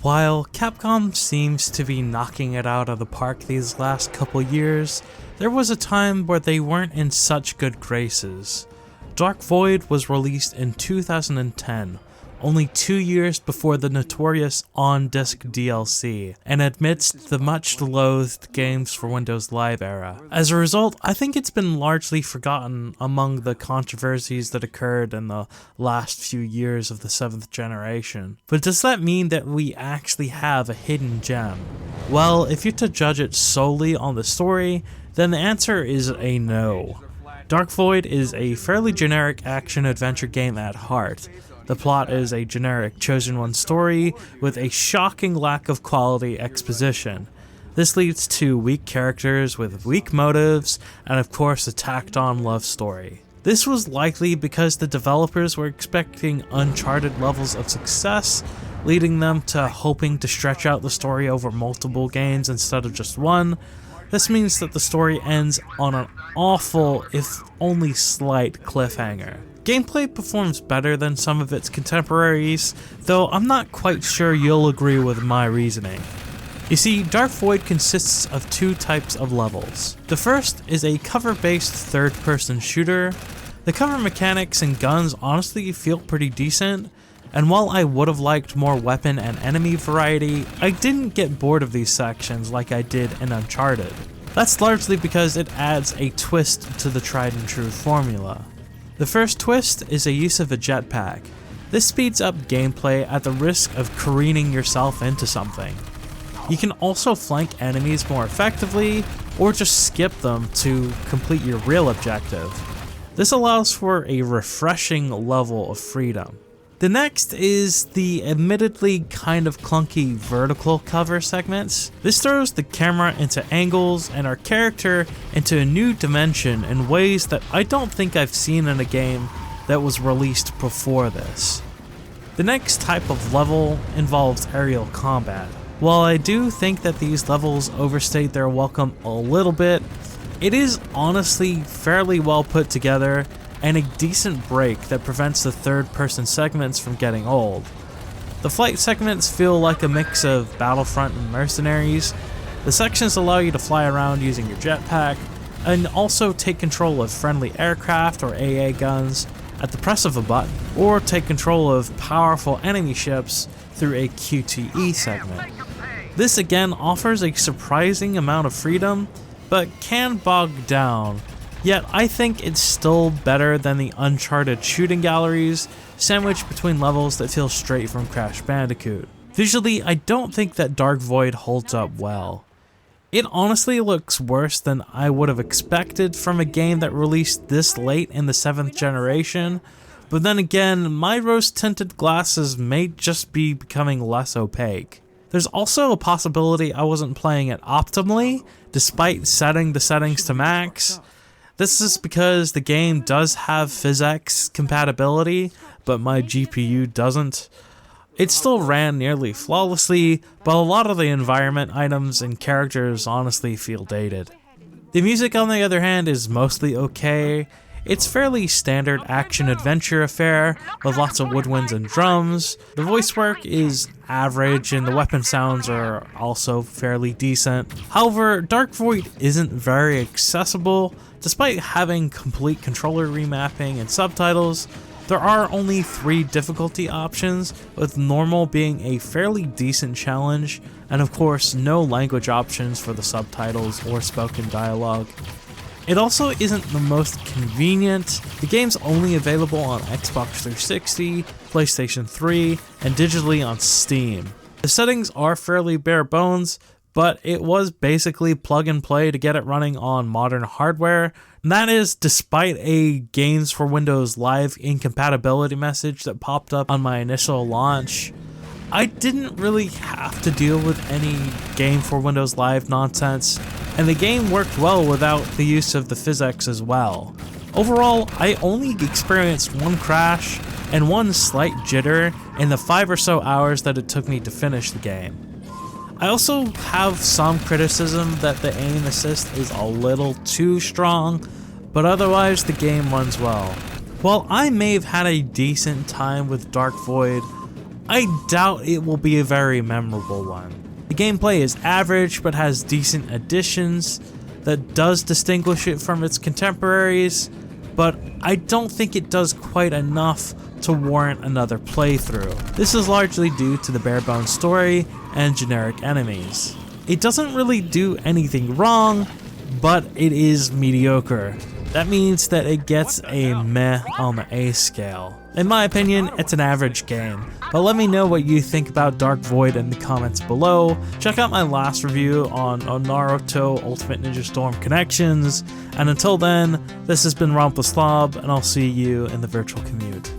While Capcom seems to be knocking it out of the park these last couple years, there was a time where they weren't in such good graces. Dark Void was released in 2010, only 2 years before the notorious on-disc DLC, and amidst the much-loathed Games for Windows Live era. As a result, I think it's been largely forgotten among the controversies that occurred in the last few years of the 7th generation. But does that mean that we actually have a hidden gem? Well, if you're to judge it solely on the story, then the answer is a no. Dark Void is a fairly generic action-adventure game at heart. The plot is a generic Chosen One story with a shocking lack of quality exposition. This leads to weak characters with weak motives, and of course a tacked-on love story. This was likely because the developers were expecting Uncharted levels of success, leading them to hoping to stretch out the story over multiple games instead of just one. This means that the story ends on an awful, if only slight, cliffhanger. Gameplay performs better than some of its contemporaries, though I'm not quite sure you'll agree with my reasoning. You see, Dark Void consists of two types of levels. The first is a cover-based third-person shooter. The cover mechanics and guns honestly feel pretty decent, and while I would have liked more weapon and enemy variety, I didn't get bored of these sections like I did in Uncharted. That's largely because it adds a twist to the tried and true formula. The first twist is a use of a jetpack. This speeds up gameplay at the risk of careening yourself into something. You can also flank enemies more effectively, or just skip them to complete your real objective. This allows for a refreshing level of freedom. The next is the admittedly kind of clunky vertical cover segments. This throws the camera into angles and our character into a new dimension in ways that I don't think I've seen in a game that was released before this. The next type of level involves aerial combat. While I do think that these levels overstate their welcome a little bit, it is honestly fairly well put together and a decent break that prevents the third-person segments from getting old. The flight segments feel like a mix of Battlefront and Mercenaries. The sections allow you to fly around using your jetpack, and also take control of friendly aircraft or AA guns at the press of a button, or take control of powerful enemy ships through a QTE segment. This again offers a surprising amount of freedom, but can bog down. Yet I think it's still better than the Uncharted shooting galleries, sandwiched between levels that feel straight from Crash Bandicoot. Visually, I don't think that Dark Void holds up well. It honestly looks worse than I would have expected from a game that released this late in the 7th generation, but then again, my rose-tinted glasses may just be becoming less opaque. There's also a possibility I wasn't playing it optimally, despite setting the settings to max. This is because the game does have PhysX compatibility, but my GPU doesn't. It still ran nearly flawlessly, but a lot of the environment items and characters honestly feel dated. The music, on the other hand, is mostly okay. It's fairly standard action-adventure affair with lots of woodwinds and drums. The voice work is average and the weapon sounds are also fairly decent. However, Dark Void isn't very accessible. Despite having complete controller remapping and subtitles, there are only 3 difficulty options, with normal being a fairly decent challenge, and of course no language options for the subtitles or spoken dialogue. It also isn't the most convenient. The game's only available on Xbox 360, PlayStation 3, and digitally on Steam. The settings are fairly bare bones, but it was basically plug and play to get it running on modern hardware, and that is despite a Games for Windows Live incompatibility message that popped up on my initial launch. I didn't really have to deal with any Game for Windows Live nonsense, and the game worked well without the use of the PhysX as well. Overall, I only experienced one crash and one slight jitter in the 5 or so hours that it took me to finish the game. I also have some criticism that the aim assist is a little too strong, but otherwise the game runs well. While I may have had a decent time with Dark Void, I doubt it will be a very memorable one. The gameplay is average but has decent additions that does distinguish it from its contemporaries, but I don't think it does quite enough to warrant another playthrough. This is largely due to the bare-bones story and generic enemies. It doesn't really do anything wrong, but it is mediocre. That means that it gets a meh on the A scale. In my opinion, it's an average game, but let me know what you think about Dark Void in the comments below. Check out my last review on Naruto Ultimate Ninja Storm Connections, and until then, this has been Romp the Slob, and I'll see you in the virtual commute.